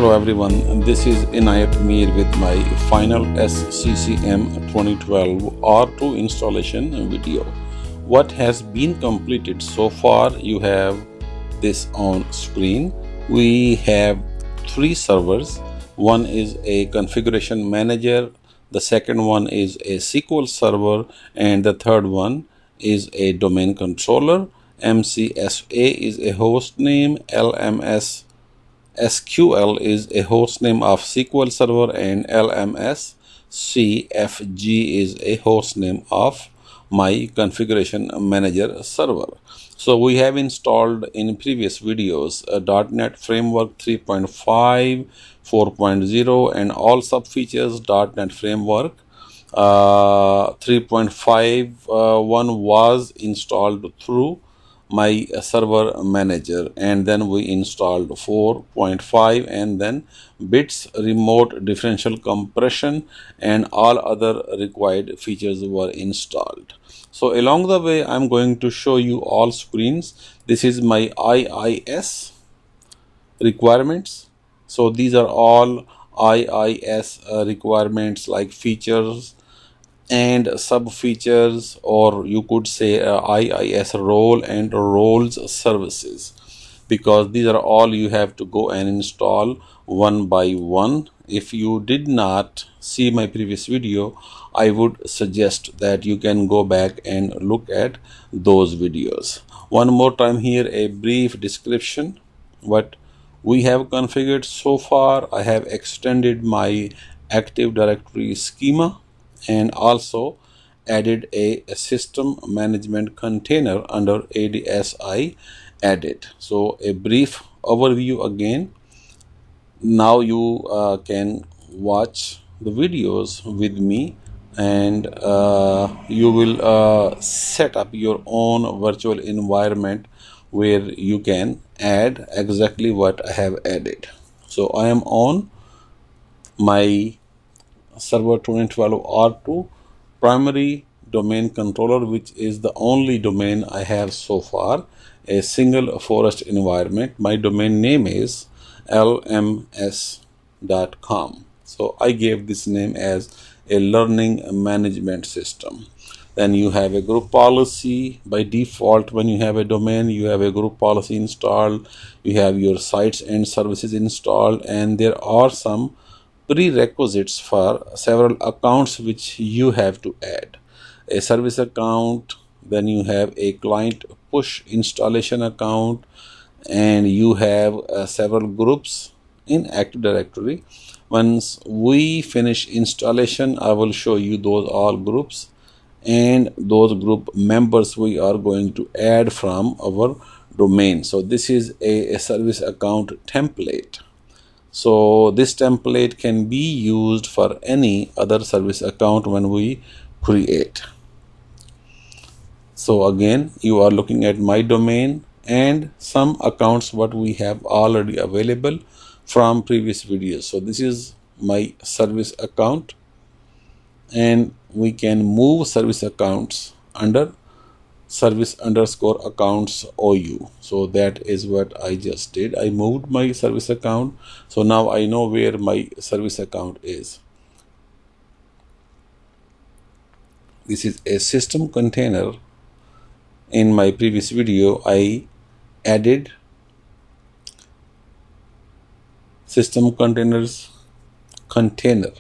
Hello everyone, this is Inayat Mir with my final SCCM 2012 R2 installation video. What has been completed so far, you have this on screen. We have 3 servers. One is a configuration manager, the second one is a SQL server, and the third one is a domain controller. MCSA is a host name, LMSSQL is a hostname of SQL Server, and LMSCFG is a hostname of my configuration manager server. So we have installed in previous videos a .NET Framework 3.5, 4.0 and all sub-features .NET Framework 3.5 one was installed through my server manager, and then we installed 4.5 and then bits remote differential compression and all other required features were installed. So along the way I'm going to show you all screens. This is my IIS requirements. So these are all IIS requirements, like features and sub features, or you could say IIS role and roles services, because these are all you have to go and install one by one. If you did not see my previous video, I would suggest that you can go back and look at those videos. One more time here, a brief description what we have configured so far. I have extended my Active Directory schema and also added a system management container under ADS I added. So a brief overview again. Now you can watch the videos with me, and you will set up your own virtual environment where you can add exactly what I have added. So I am on my server 2012 R2 primary domain controller, which is the only domain I have so far, a single forest environment. My domain name is LMS.com. So I gave this name as a learning management system. Then you have a group policy. By default, when you have a domain, you have a group policy installed, you have your sites and services installed, and there are some prerequisites for several accounts which you have to add. A service account, then you have a client push installation account, and you have several groups in Active Directory. Once we finish installation, I will show you those all groups and those group members we are going to add from our domain. So this is a service account template. So this template can be used for any other service account when we create. So again, you are looking at my domain and some accounts what we have already available from previous videos. So this is my service account, and we can move service accounts under service underscore accounts OU. So that is what I just did. I moved my service account. So now I know where my service account is. This is a system container. In my previous video, I added system containers container,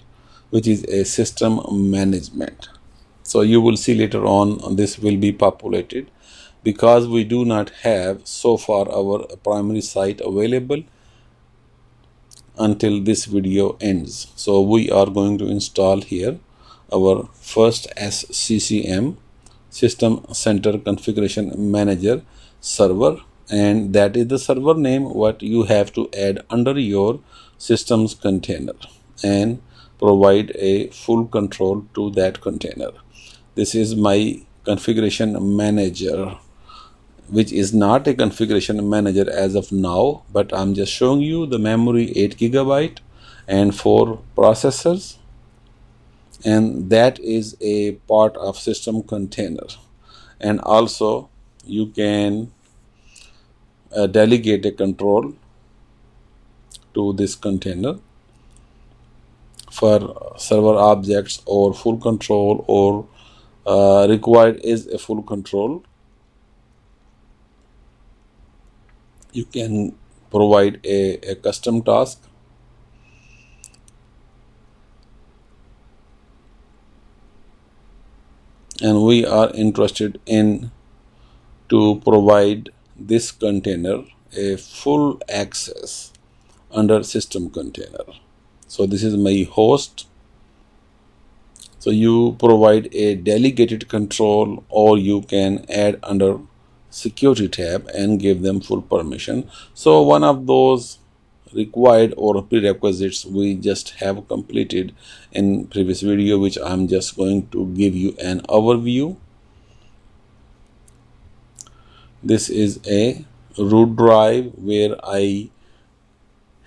which is a system management. So you will see later on this will be populated, because we do not have so far our primary site available until this video ends. So we are going to install here our first SCCM System Center Configuration Manager server, and that is the server name what you have to add under your systems container and provide a full control to that container. This is my configuration manager, which is not a configuration manager as of now, but I'm just showing you the memory 8 GB and 4 processors, and that is a part of system container. And also you can delegate a control to this container. For server objects or full control, or required is a full control, you can provide a custom task. And we are interested in to provide this container a full access under system container. So this is my host. So you provide a delegated control, or you can add under security tab and give them full permission. So one of those required or prerequisites we just have completed in previous video, which I'm just going to give you an overview. This is a root drive where I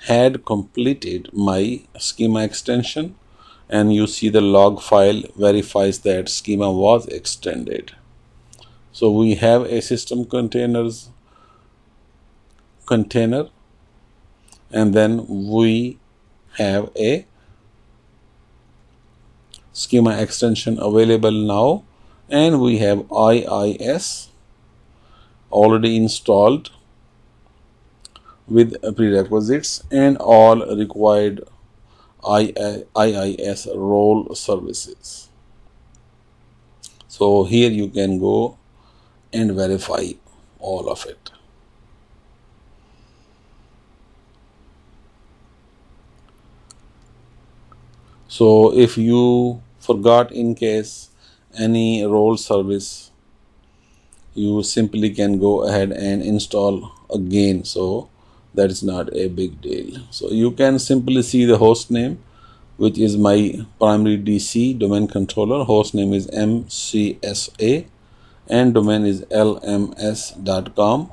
had completed my schema extension, and you see the log file verifies that schema was extended. So we have a system container, and then we have a schema extension available now, and we have IIS already installed with prerequisites and all required IIS role services. So here you can go and verify all of it. So if you forgot in case any role service, you simply can go ahead and install again. So that is not a big deal. So you can simply see the host name, which is my primary DC domain controller. Host name is MCSA and domain is LMS.com.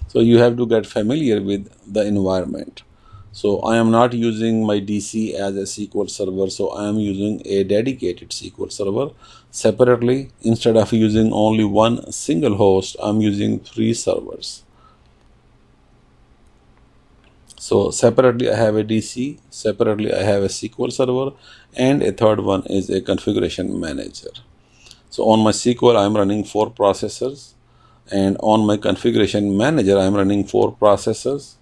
So you have to get familiar with the environment. So I am not using my DC as a SQL server, so I am using a dedicated SQL server separately. Instead of using only one single host, I'm using 3 servers. So separately I have a DC, separately I have a SQL server, and a third one is a configuration manager. So on my SQL I am running 4 processors, and on my configuration manager I am running 4 processors,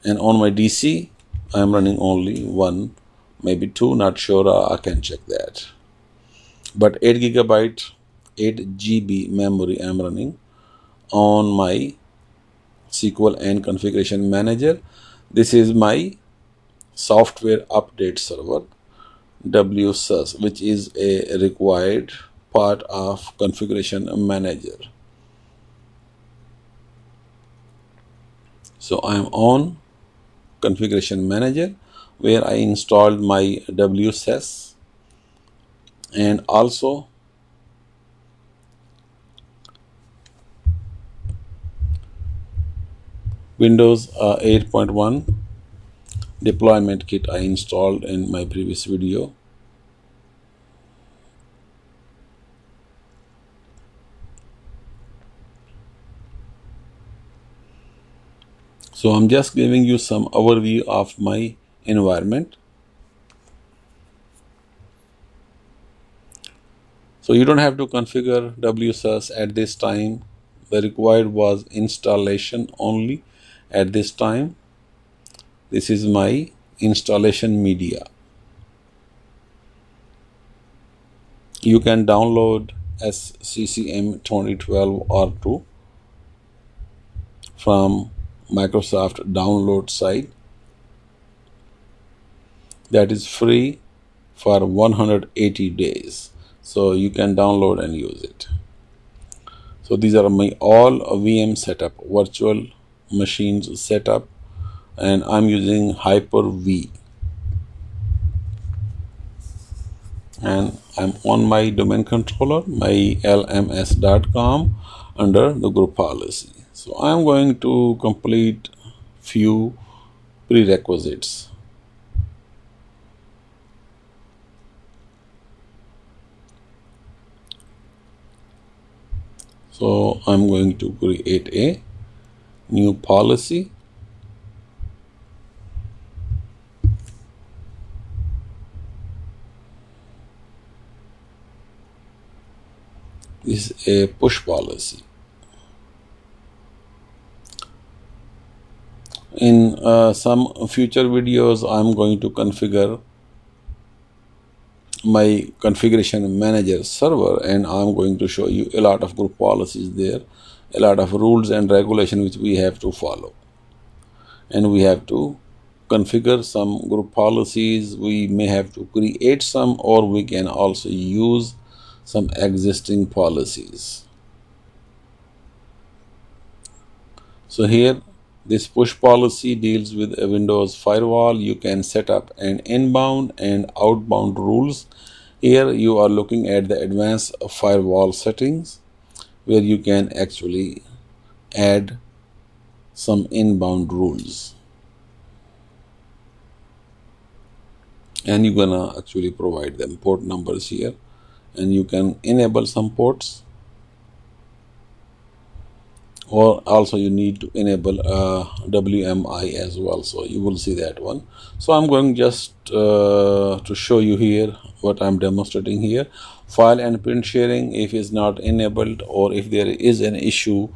and on my DC I am running only 1, maybe 2, not sure, I can check that. But 8 GB memory I am running on my SQL and configuration manager. This is my software update server, WSUS, which is a required part of configuration manager. So I am on configuration manager where I installed my WSUS, and also Windows 8.1 deployment kit I installed in my previous video. So I'm just giving you some overview of my environment. So you don't have to configure WSUS at this time. The required was installation only at this time. This is my installation media. You can download SCCM 2012 R2 from Microsoft download site. That is free for 180 days. So you can download and use it. So these are my all VM setup, virtual machines setup, and I'm using Hyper-V. And I'm on my domain controller, my LMS.com, under the group policy. So I'm going to complete few prerequisites. So I'm going to create a new policy. is a push policy. In some future videos, I'm going to configure my configuration manager server, and I'm going to show you a lot of group policies there, a lot of rules and regulation which we have to follow, and we have to configure some group policies. We may have to create some, or we can also use some existing policies. So here, this push policy deals with a Windows firewall. You can set up an inbound and outbound rules. Here you are looking at the advanced firewall settings, where you can actually add some inbound rules, and you're gonna actually provide them port numbers here, and you can enable some ports, or also you need to enable WMI as well, so you will see that one. So I'm going just to show you here what I'm demonstrating here. File and print sharing, if it's not enabled, or if there is an issue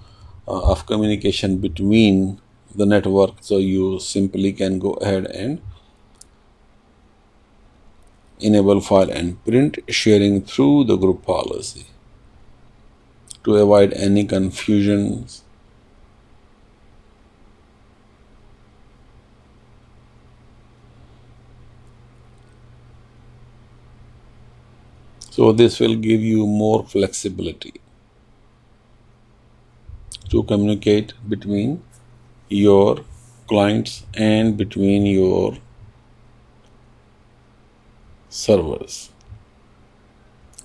of communication between the network, so you simply can go ahead and enable file and print sharing through the group policy to avoid any confusions. So this will give you more flexibility to communicate between your clients and between your servers.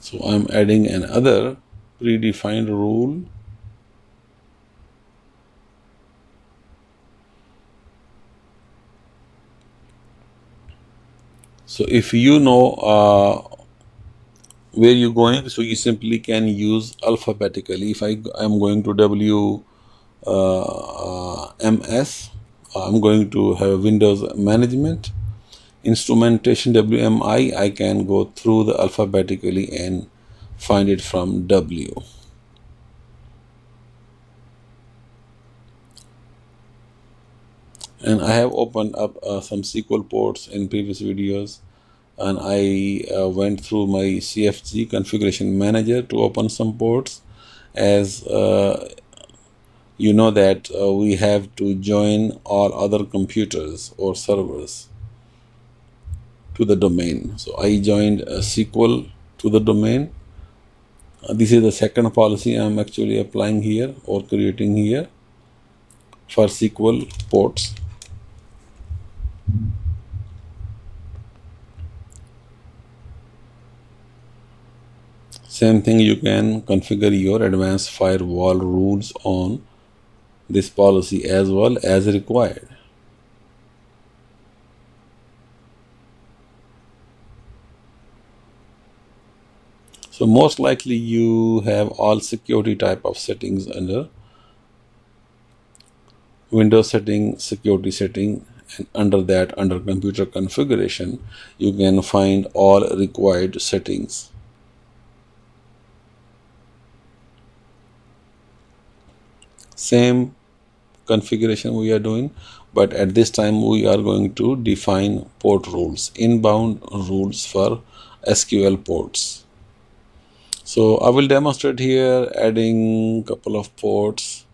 So I'm adding another predefined rule. So if you know where you're going, so you simply can use alphabetically. If I'm going to WMS, I'm going to have Windows Management, Instrumentation WMI, I can go through the alphabetically and find it from W. And I have opened up some SQL ports in previous videos, and I went through my CFG configuration manager to open some ports, as you know that we have to join all other computers or servers to the domain. So I joined SQL to the domain. This is the second policy I'm actually applying here or creating here for SQL ports. Same thing, you can configure your advanced firewall rules on this policy as well as required. So most likely you have all security type of settings under Windows setting, security setting, and under that, under computer configuration, you can find all required settings. Same configuration we are doing, but at this time we are going to define port rules, inbound rules for SQL ports. So I will demonstrate here adding couple of ports,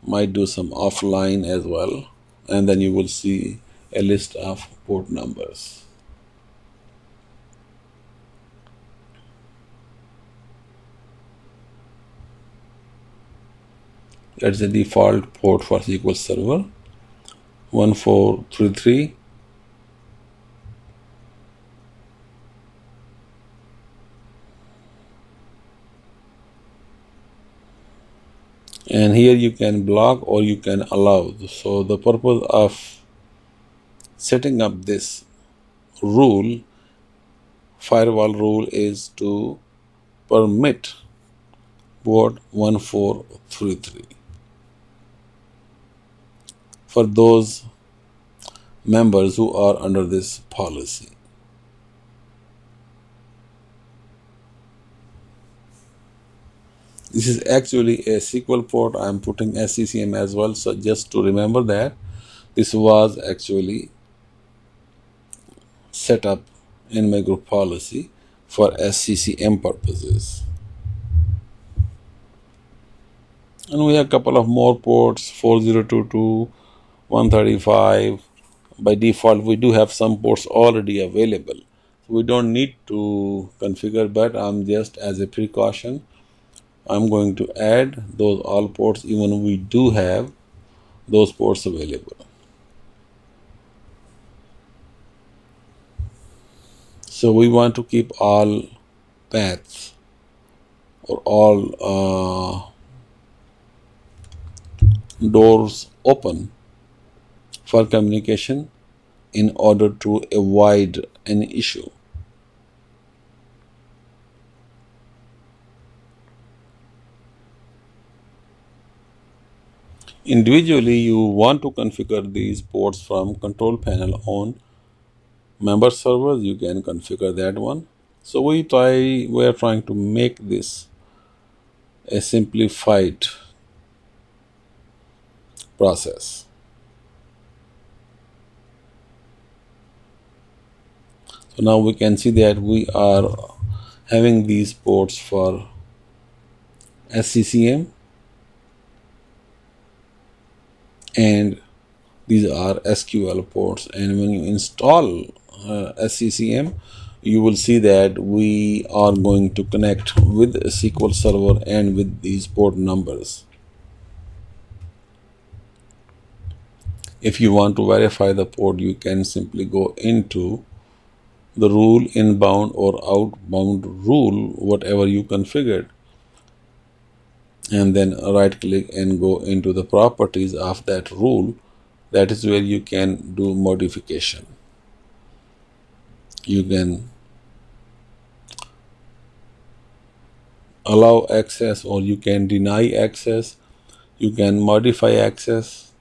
might do some offline as well, and then you will see a list of port numbers. That's the default port for SQL Server, 1433. And here you can block or you can allow. So the purpose of setting up this rule, firewall rule, is to permit port 1433 for those members who are under this policy. This is actually a SQL port. I'm putting SCCM as well. So just to remember that this was actually set up in my group policy for SCCM purposes. And we have a couple of more ports, 4022, 135. By default, we do have some ports already available. So we don't need to configure, but I'm just as a precaution, I'm going to add those all ports even we do have those ports available. So we want to keep all paths or all doors open for communication in order to avoid an issue. Individually, you want to configure these ports from control panel on member servers. You can configure that one. So we are trying to make this a simplified process. So now we can see that we are having these ports for SCCM, and these are SQL ports. And when you install SCCM, you will see that we are going to connect with a SQL server and with these port numbers. If you want to verify the port, you can simply go into the rule inbound or outbound rule, whatever you configured, and then right click and go into the properties of that rule. That is where you can do modification. You can allow access or you can deny access. You can modify access.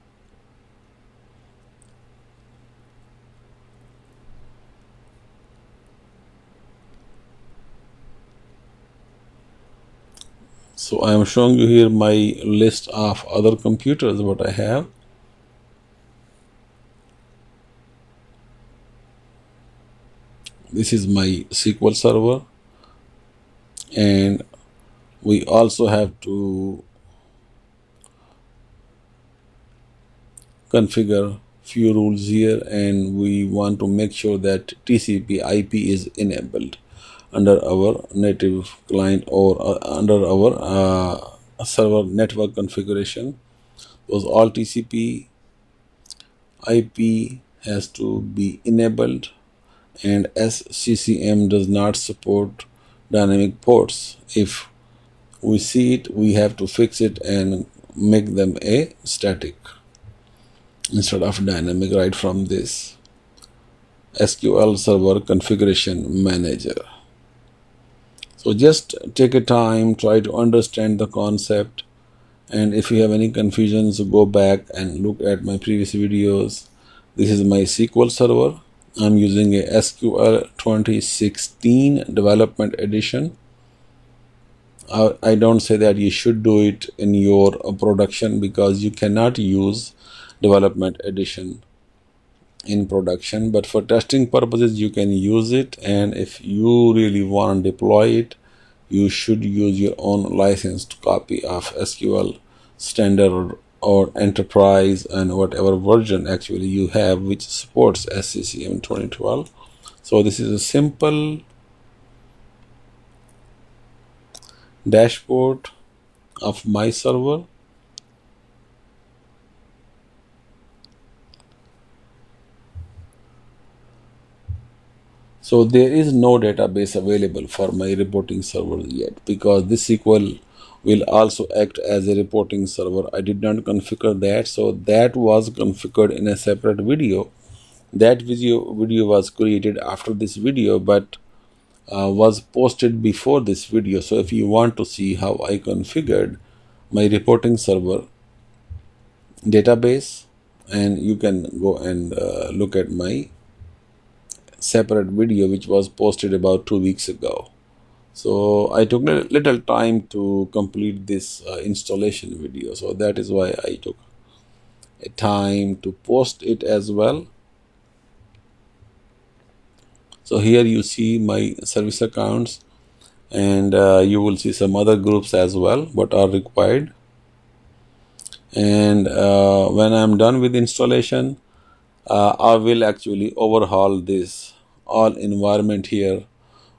So I am showing you here my list of other computers what I have. This is my SQL server, and we also have to configure few rules here, and we want to make sure that TCP IP is enabled under our native client or under our server network configuration. Those all TCP IP has to be enabled, and SCCM does not support dynamic ports. If we see it, we have to fix it and make them a static instead of dynamic right from this SQL Server Configuration Manager. So just take a time, try to understand the concept, and if you have any confusions, go back and look at my previous videos. This is my SQL server. I'm using a SQL 2016 Development Edition. I don't say that you should do it in your production, because you cannot use Development Edition in production, but for testing purposes you can use it. And if you really want to deploy it, you should use your own licensed copy of SQL Standard or Enterprise and whatever version actually you have which supports SCCM 2012. So this is a simple dashboard of my server. So there is no database available for my reporting server yet, because this SQL will also act as a reporting server. I did not configure that, so that was configured in a separate video. That video was created after this video, but was posted before this video. So if you want to see how I configured my reporting server database, and you can go and look at my separate video which was posted about 2 weeks ago. So I took a little time to complete this installation video, so that is why I took a time to post it as well. So here you see my service accounts, and you will see some other groups as well what are required. And when I'm done with installation, I will actually overhaul this all environment here,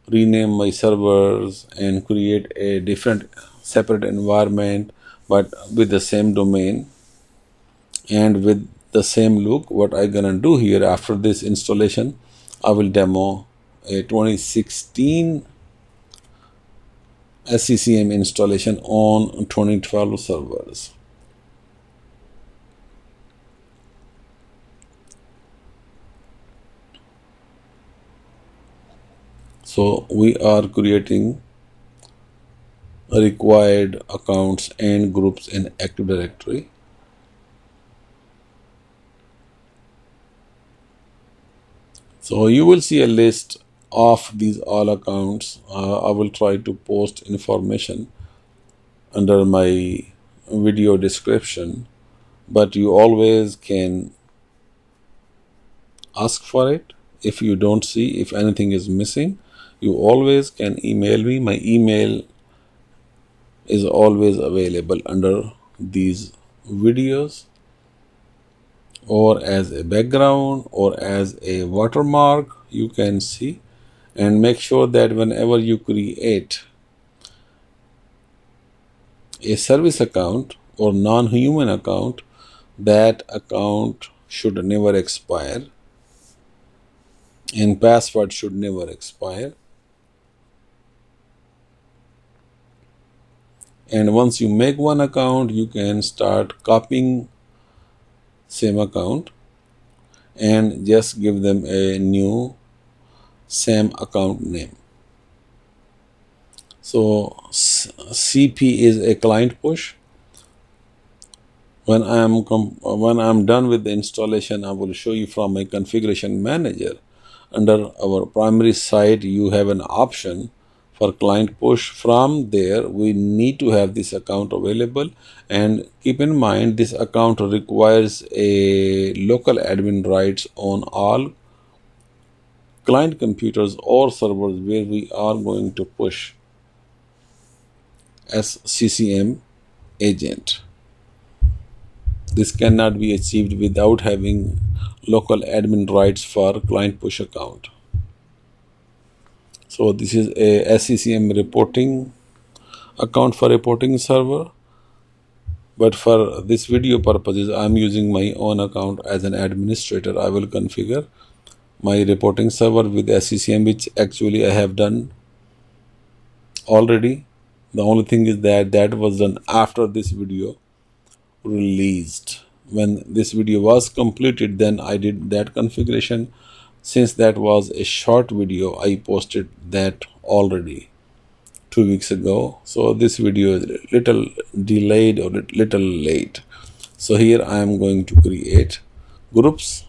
rename my servers and create a different separate environment but with the same domain and with the same look. What I gonna do here after this installation, I will demo a 2016 SCCM installation on 2012 servers. So we are creating required accounts and groups in Active Directory. So you will see a list of these all accounts. I will try to post information under my video description, but you always can ask for it. If you don't see, if anything is missing, you always can email me. My email is always available under these videos, or as a background or as a watermark. You can see, and make sure that whenever you create a service account or non-human account, that account should never expire and password should never expire. And once you make one account, you can start copying same account and just give them a new same account name. So CP is a client push. When I'm done with the installation, I will show you from my configuration manager. Under our primary site, you have an option for client push. From there, we need to have this account available, and keep in mind this account requires a local admin rights on all client computers or servers where we are going to push SCCM agent. This cannot be achieved without having local admin rights for client push account. So this is a SCCM reporting account for reporting server, but for this video purposes I'm using my own account as an administrator. I will configure my reporting server with SCCM, which actually I have done already. The only thing is that that was done after this video released. When this video was completed, then I did that configuration. Since that was a short video, I posted that already 2 weeks ago. So this video is little delayed or little late. So here I am going to create groups.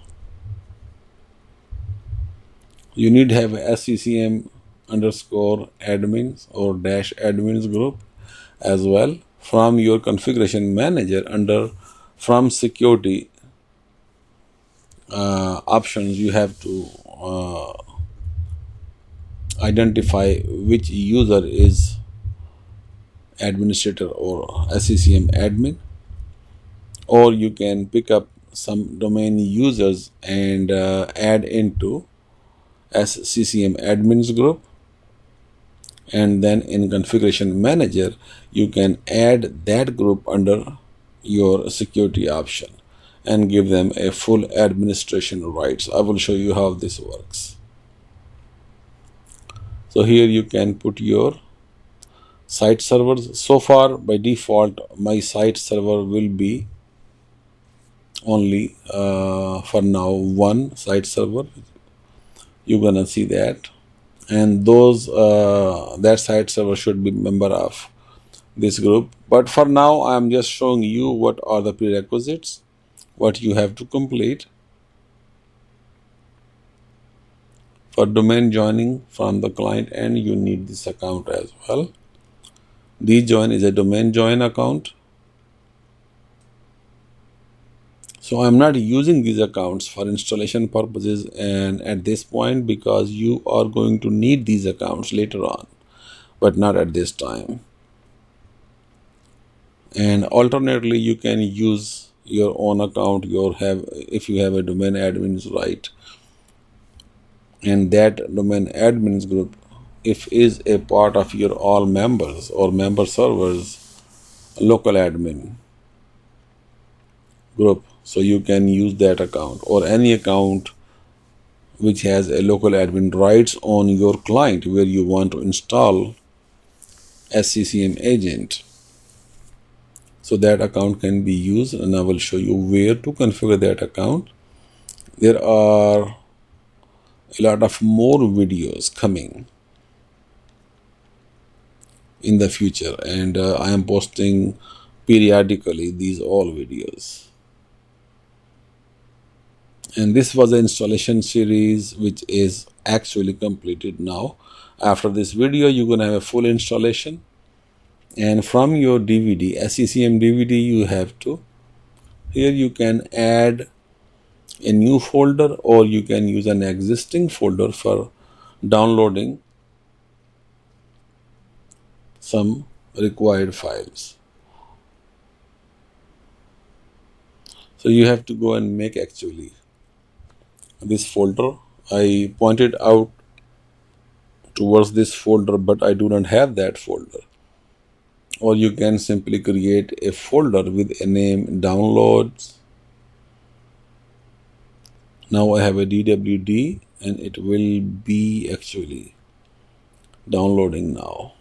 You need to have a SCCM underscore admins or dash admins group as well. From your configuration manager, under from security options, you have to identify which user is administrator or SCCM admin, or you can pick up some domain users and add into SCCM admins group. And then in configuration manager, you can add that group under your security option and give them a full administration rights. I will show you how this works. So here you can put your site servers. So far by default my site server will be only for now one site server. You're gonna see that, and those that site server should be member of this group. But for now I am just showing you what are the prerequisites, what you have to complete. For domain joining from the client end, you need this account as well. Djoin is a domain join account. So I'm not using these accounts for installation purposes and at this point, because you are going to need these accounts later on, but not at this time. And alternately, you can use your own account if you have a domain admins right, and that domain admins group, if is a part of your all members or member servers local admin group, so you can use that account or any account which has a local admin rights on your client where you want to install SCCM agent. So that account can be used, and I will show you where to configure that account. There are a lot of more videos coming in the future, and I am posting periodically these all videos. And this was the installation series which is actually completed now. After this video, you're going to have a full installation, and from your DVD, SCCM DVD, you have to, here you can add a new folder or you can use an existing folder for downloading some required files. So you have to go and make actually this folder. I pointed out towards this folder, but I do not have that folder. Or you can simply create a folder with a name downloads. Now I have a DWD and it will be actually downloading now.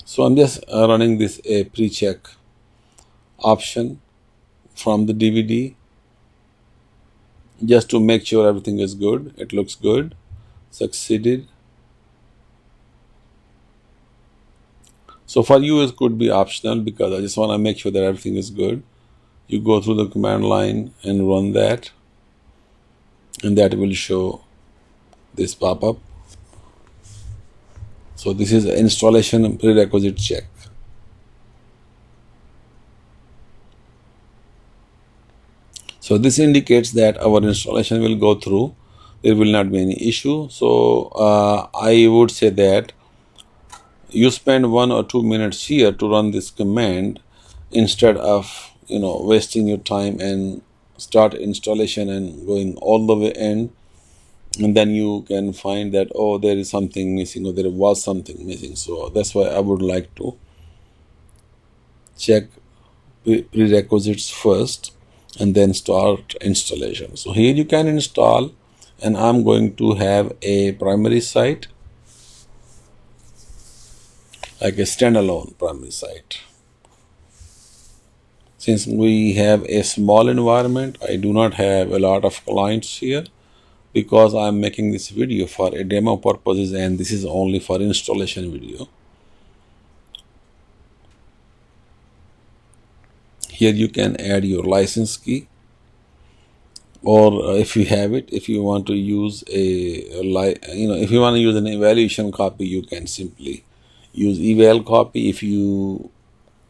So I'm just running this a pre-check option from the DVD just to make sure everything is good. It looks good. Succeeded. So for you it could be optional because I just want to make sure that everything is good. You go through the command line and run that, and that will show this pop-up. So this is installation prerequisite check. So this indicates that our installation will go through. There will not be any issue. So I would say that you spend 1 or 2 minutes here to run this command instead of wasting your time and start installation and going all the way end, and then you can find that, oh, there is something missing or there was something missing. So that's why I would like to check prerequisites first and then start installation. So here you can install, and I'm going to have a primary site, like a standalone primary site. Since we have a small environment, I do not have a lot of clients here because I'm making this video for a demo purposes, and this is only for installation video. Here you can add your license key, or if you have it, if you want to use if you want to use an evaluation copy, you can simply use eval copy. If you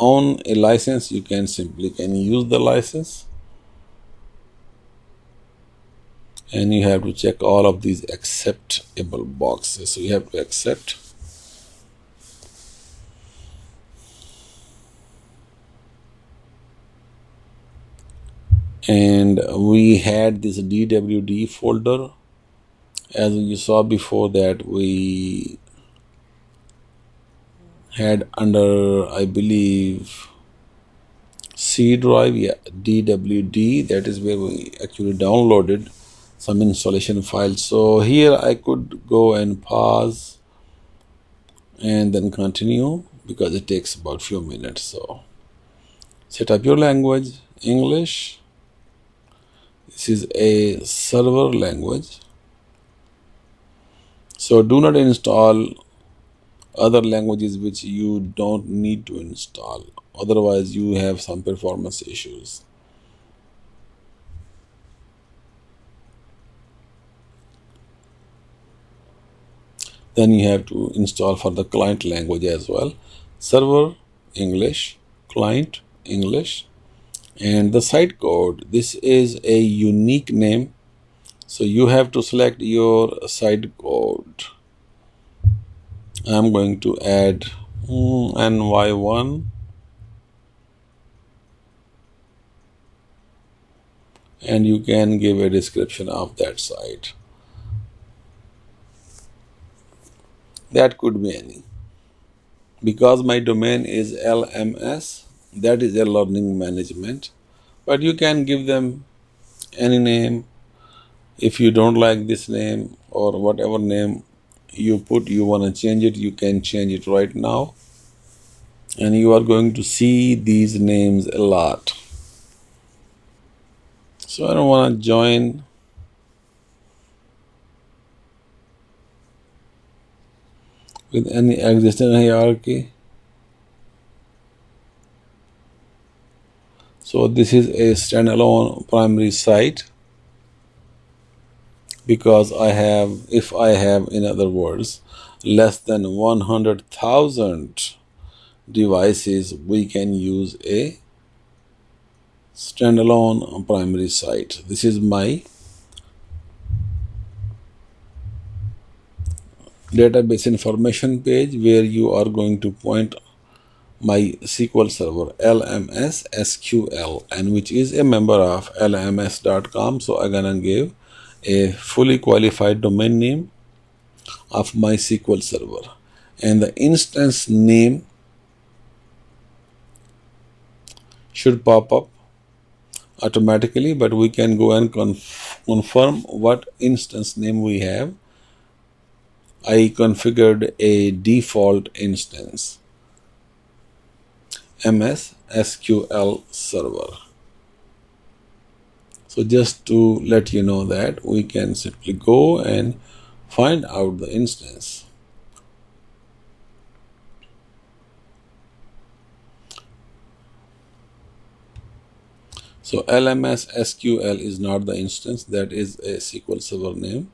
own a license, you can simply use the license, and you have to check all of these acceptable boxes. So you have to accept. And we had this DWD folder, as you saw before, that we had under, I believe, C drive, yeah, DWD. That is where we actually downloaded some installation files. So here I could go and pause and then continue because it takes about few minutes. So set up your language, English. This is a server language. So do not install other languages which you don't need to install. Otherwise you have some performance issues. Then you have to install for the client language as well. Server English, client English, and the site code. This is a unique name, so you have to select your site code. I'm going to add NY1, and you can give a description of that site. That could be any. Because my domain is LMS, that is a learning management, but you can give them any name. If you don't like this name or whatever name you put, you want to change it, you can change it right now, and you are going to see these names a lot. So I don't want to join with any existing hierarchy. So this is a standalone primary site, because if I have, in other words, less than 100,000 devices, we can use a standalone primary site. This is my database information page, where you are going to point my SQL server LMSSQL, and which is a member of LMS.com. So I'm gonna give a fully qualified domain name of my SQL server, and the instance name should pop up automatically, but we can go and confirm what instance name we have. I configured a default instance, MS SQL server. So just to let you know that, we can simply go and find out the instance. So LMSSQL is not the instance, that is a SQL server name.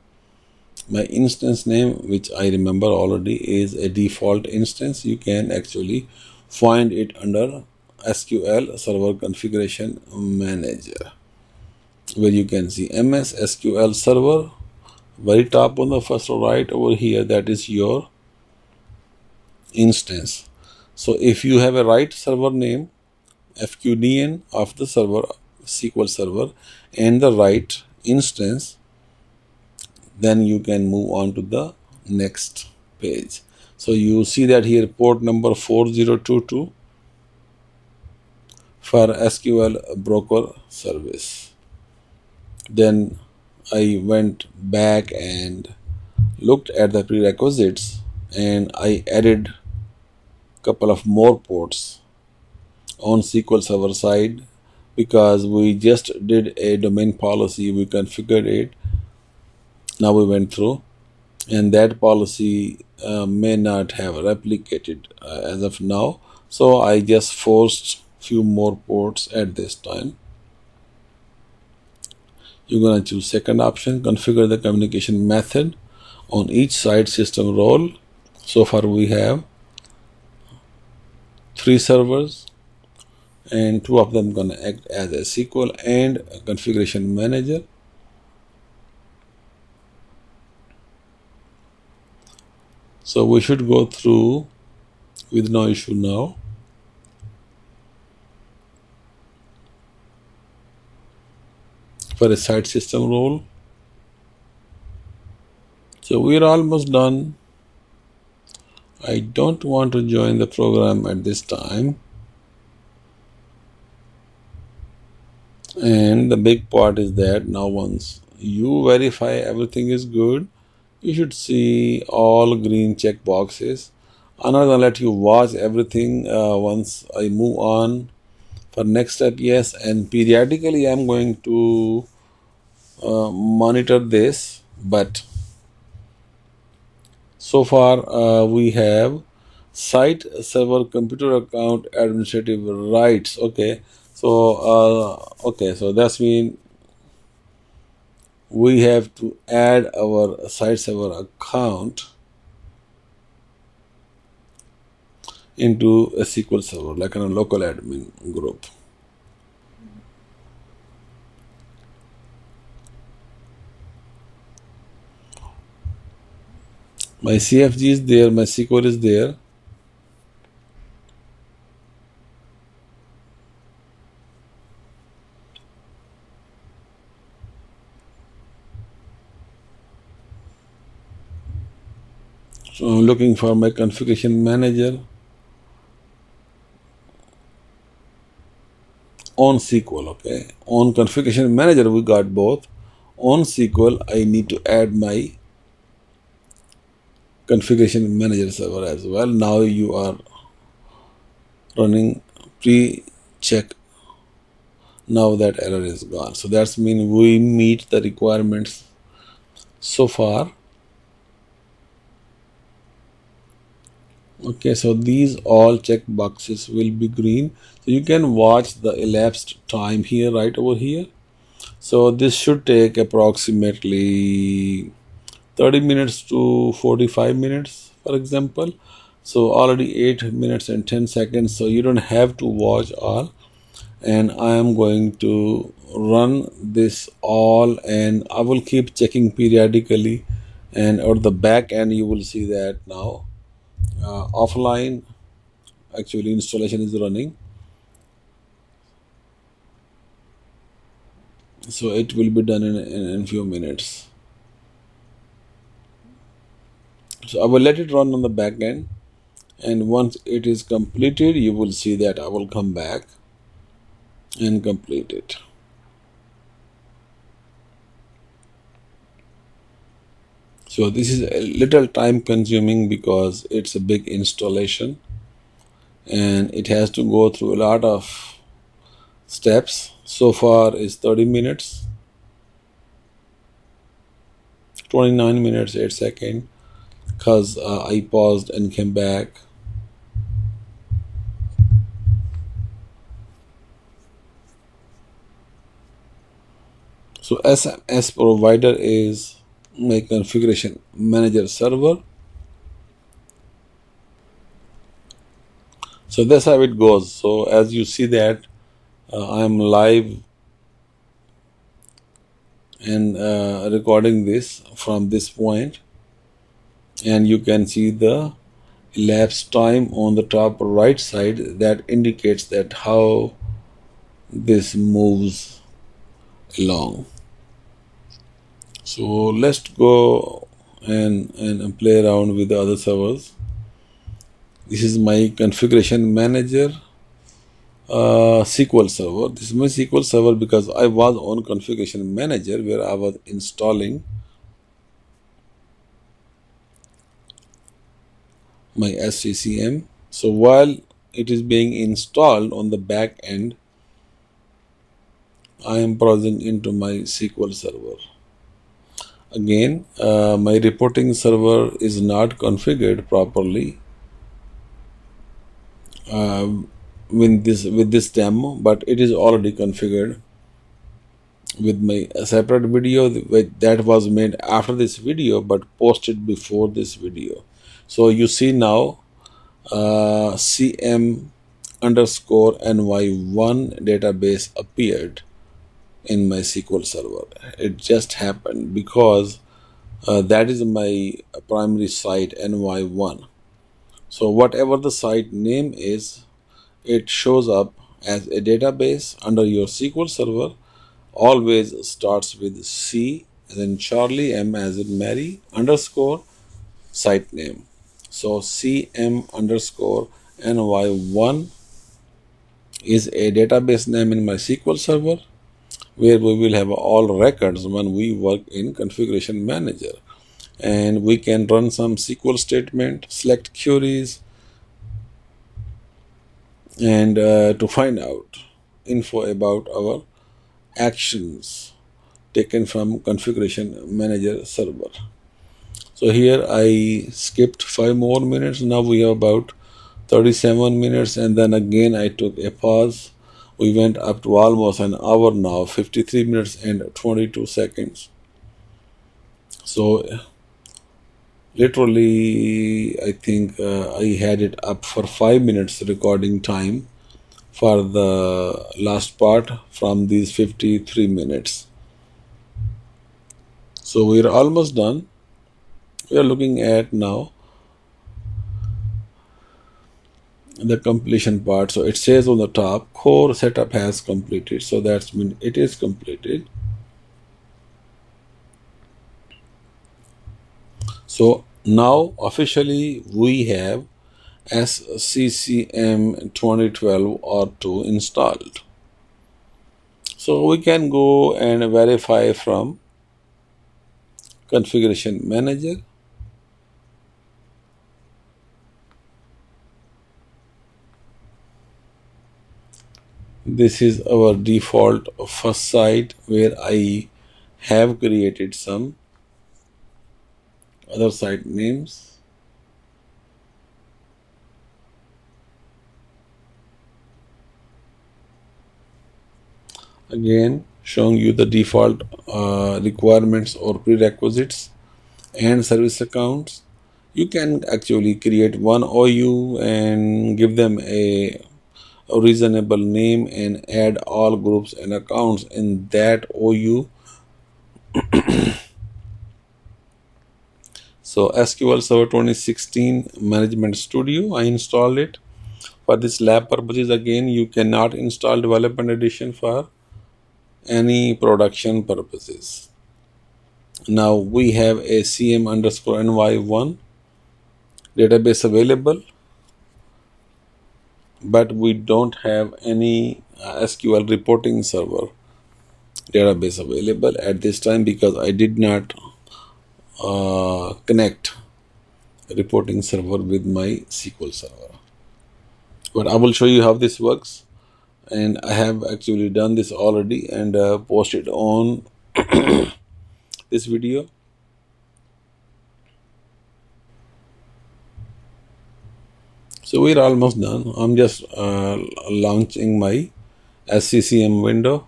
My instance name, which I remember already, is a default instance. You can actually find it under SQL Server Configuration Manager, where you can see MS SQL Server, very top on the first right over here, that is your instance. So if you have a right server name, FQDN of the server, SQL server, and the right instance, then you can move on to the next page. So you see that here, port number 4022 for SQL broker service. Then I went back and looked at the prerequisites, and I added a couple of more ports on SQL server side, because we just did a domain policy, we configured it. Now we went through, and that policy may not have replicated as of now, so I just forced few more ports at this time. You're going to choose second option, configure the communication method on each site system role. So far we have 3 servers, and 2 of them going to act as a SQL and a configuration manager. So we should go through with no issue now. For a site system role. So we're almost done. I don't want to join the program at this time. And the big part is that now once you verify everything is good, you should see all green check boxes. I'm not going to let you watch everything once I move on for next step. Yes, and periodically I'm going to monitor this, but so far we have site server computer account administrative rights. Okay, so that's mean we have to add our site server account into a SQL server, like in a local admin group. My CFG is there, my SQL is there. So I'm looking for my configuration manager on SQL, okay. On configuration manager, we got both. On SQL, I need to add my configuration manager server as well. Now you are running pre-check. Now that error is gone. So that's mean we meet the requirements so far. Okay, so these all check boxes will be green. So you can watch the elapsed time here, right over here. So this should take approximately 30 minutes to 45 minutes, for example. So already 8 minutes and 10 seconds. So you don't have to watch all. And I am going to run this all, and I will keep checking periodically. And at the back end, you will see that now offline actually installation is running, so it will be done in few minutes. So I will let it run on the back end, and once it is completed, you will see that I will come back and complete it. So this is a little time consuming because it's a big installation and it has to go through a lot of steps. So far is 30 minutes, 29 minutes 8 seconds, because I paused and came back. So SMS provider is my configuration manager server. So that's how it goes. So as you see that I'm live and recording this from this point, and you can see the elapsed time on the top right side that indicates that how this moves along. So let's go and play around with the other servers. This is my configuration manager SQL server. This is my SQL server because I was on configuration manager where I was installing my SCCM. So while it is being installed on the back end, I am browsing into my SQL server. Again, my reporting server is not configured properly with this demo, but it is already configured with my separate video that was made after this video but posted before this video. So you see now CM underscore NY1 database appeared in my SQL server. It just happened because that is my primary site NY1. So whatever the site name is, it shows up as a database under your SQL server. Always starts with C as in Charlie, M as in Mary, underscore site name. So CM underscore NY1 is a database name in my SQL server where we will have all records when we work in configuration manager, and we can run some SQL statement, select queries, and to find out info about our actions taken from configuration manager server. So here I skipped 5 more minutes. Now we have about 37 minutes, and then again I took a pause. We went up to almost an hour now, 53 minutes and 22 seconds. So Literally, I think I had it up for 5 minutes recording time for the last part from these 53 minutes. So we're almost done. We are looking at now the completion part. So it says on the top, core setup has completed. So that's mean it is completed. So now officially we have SCCM 2012 R2 installed. So we can go and verify from configuration manager. This is our default first site where I have created some other site names. Again, showing you the default requirements or prerequisites and service accounts. You can actually create one OU and give them a reasonable name and add all groups and accounts in that OU. So SQL Server 2016 Management Studio, I installed it. For this lab purposes, again, you cannot install Development Edition for any production purposes. Now we have a CM_NY1 database available, but we don't have any SQL reporting server database available at this time because I did not connect reporting server with my SQL server. But I will show you how this works, and I have actually done this already and posted on this video. So we're almost done. I'm just launching my SCCM window.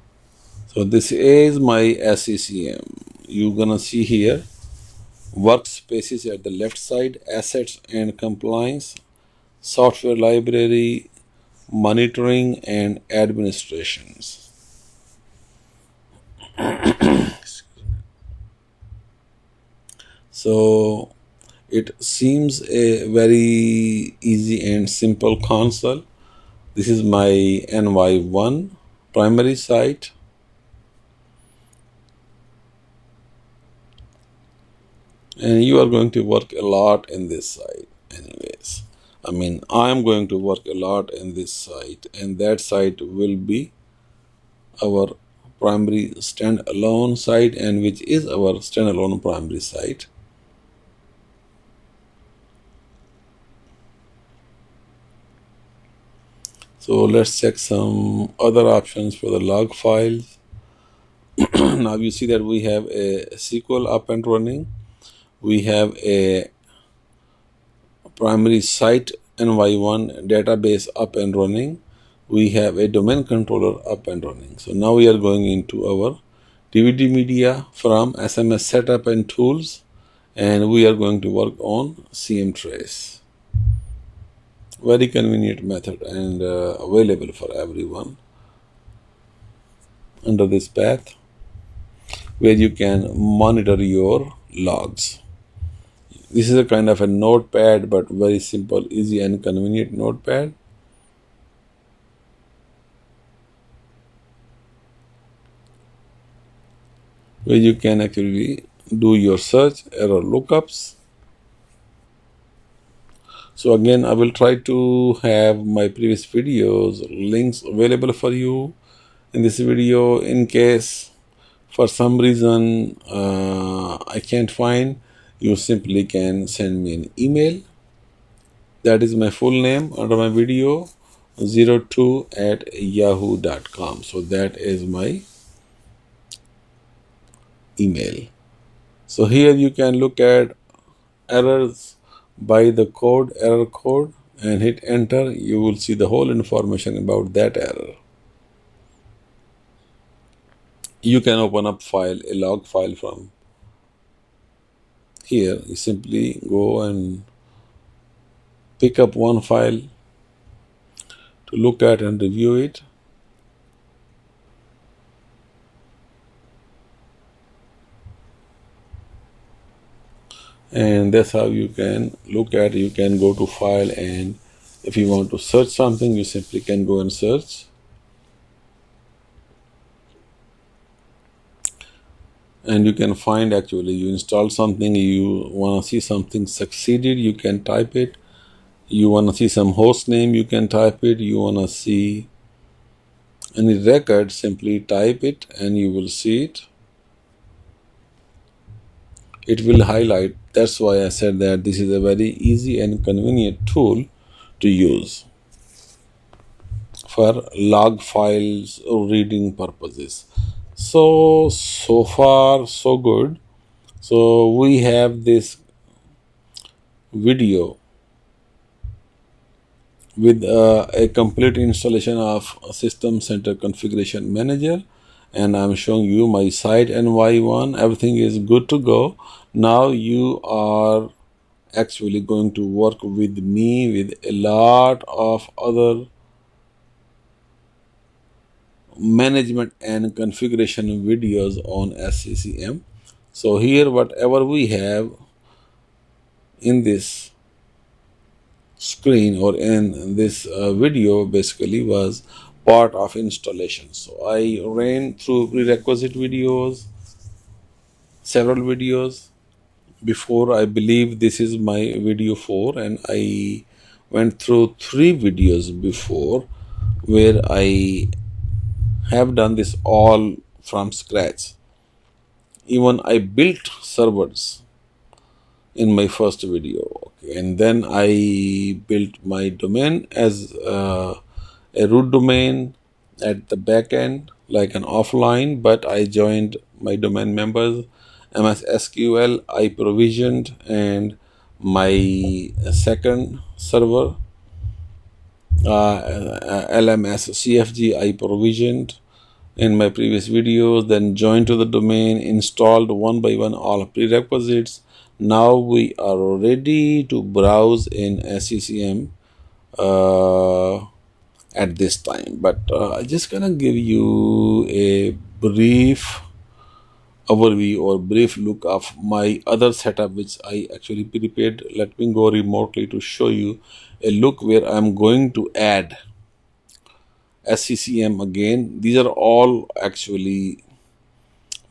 So this is my SCCM. You're gonna see here workspaces at the left side, assets and compliance, software library, monitoring and administrations. So it seems a very easy and simple console. This is my NY1 primary site. And you are going to work a lot in this site anyways. I mean, I'm going to work a lot in this site, and that site will be our primary standalone site, and which is our standalone primary site. So let's check some other options for the log files. Now you see that we have a SQL up and running. We have a primary site NY1 database up and running. We have a domain controller up and running. So now we are going into our DVD media from SMS setup and tools, and we are going to work on CM trace. Very convenient method and available for everyone under this path, where you can monitor your logs. This is a kind of a notepad, but very simple, easy and convenient notepad. Where you can actually do your search, error lookups. So again, I will try to have my previous videos links available for you in this video. In case for some reason I can't find, you simply can send me an email. That is my full name under my video, 02@yahoo.com. So that is my email. So here you can look at errors by the code, error code, and hit enter. You will see the whole information about that error. You can open up a log file from Here you simply go and pick up one file to look at and review it. And that's how you can look at. You can go to file, and if you want to search something, you simply can go and search. And you can find, actually you install something, you want to see something succeeded, you can type it. You want to see some host name, you can type it. You want to see any record, simply type it and you will see it. It will highlight. That's why I said that this is a very easy and convenient tool to use for log files or reading purposes. So far so good. So we have this video with a complete installation of System Center Configuration Manager, and I'm showing you my site NY1. Everything is good to go. Now you are actually going to work with me with a lot of other management and configuration videos on SCCM. So here whatever we have in this screen or in this video basically was part of installation. So I ran through prerequisite videos, several videos before. I believe this is my video 4, and I went through 3 videos before where I have done this all from scratch. Even I built servers in my first video. Okay. And then I built my domain as a root domain at the back end, like an offline, but I joined my domain members, LMSSQL, I provisioned, and my second server, LMSCFG, I provisioned in my previous videos, then joined to the domain, installed one by one all prerequisites. Now we are ready to browse in SCCM at this time. But I'm just gonna give you a brief overview or brief look of my other setup which I actually prepared. Let me go remotely to show you a look where I'm going to add SCCM again. These are all actually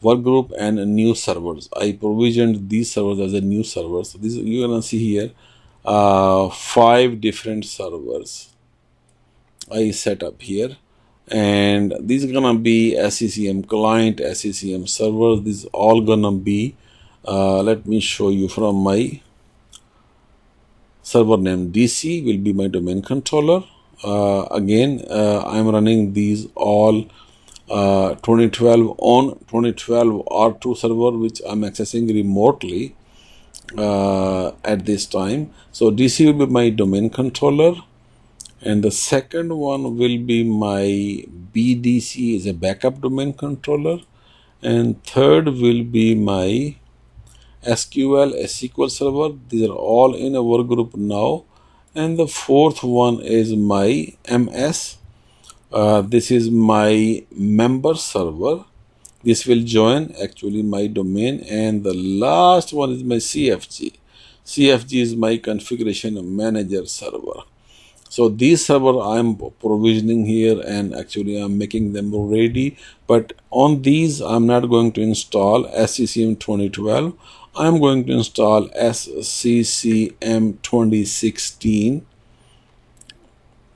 work group and new servers. I provisioned these servers as a new server. So this you're gonna see here 5 different servers I set up here, and these are gonna be SCCM client, SCCM servers. This is all gonna be let me show you from my server name. DC will be my domain controller. Again, I'm running these all 2012 on 2012 R2 server, which I'm accessing remotely at this time. So DC will be my domain controller, and the second one will be my BDC is a backup domain controller, and third will be my SQL, SQL server. These are all in a work group now. And the fourth one is my MS. This is my member server. This will join actually my domain. And the last one is my CFG. CFG is my configuration manager server. So these server I'm provisioning here, and actually I'm making them ready. But on these I'm not going to install SCCM 2012. I'm going to install SCCM 2016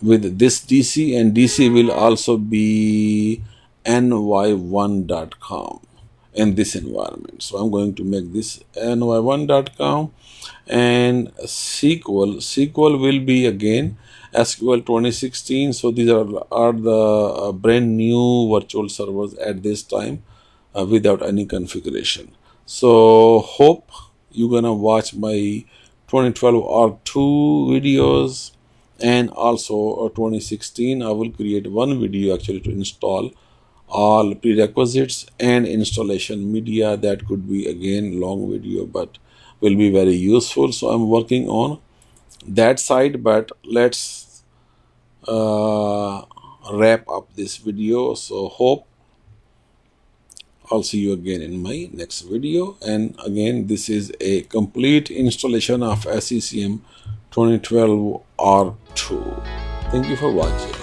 with this DC, and DC will also be ny1.com in this environment. So I'm going to make this ny1.com, and SQL will be again SQL 2016. So these are the brand new virtual servers at this time without any configuration. So hope you're gonna watch my 2012 R2 videos, and also 2016 I will create one video actually to install all prerequisites and installation media. That could be again long video, but will be very useful. So I'm working on that side, but let's wrap up this video. So hope I'll see you again in my next video. And again, this is a complete installation of SCCM 2012 R2. Thank you for watching.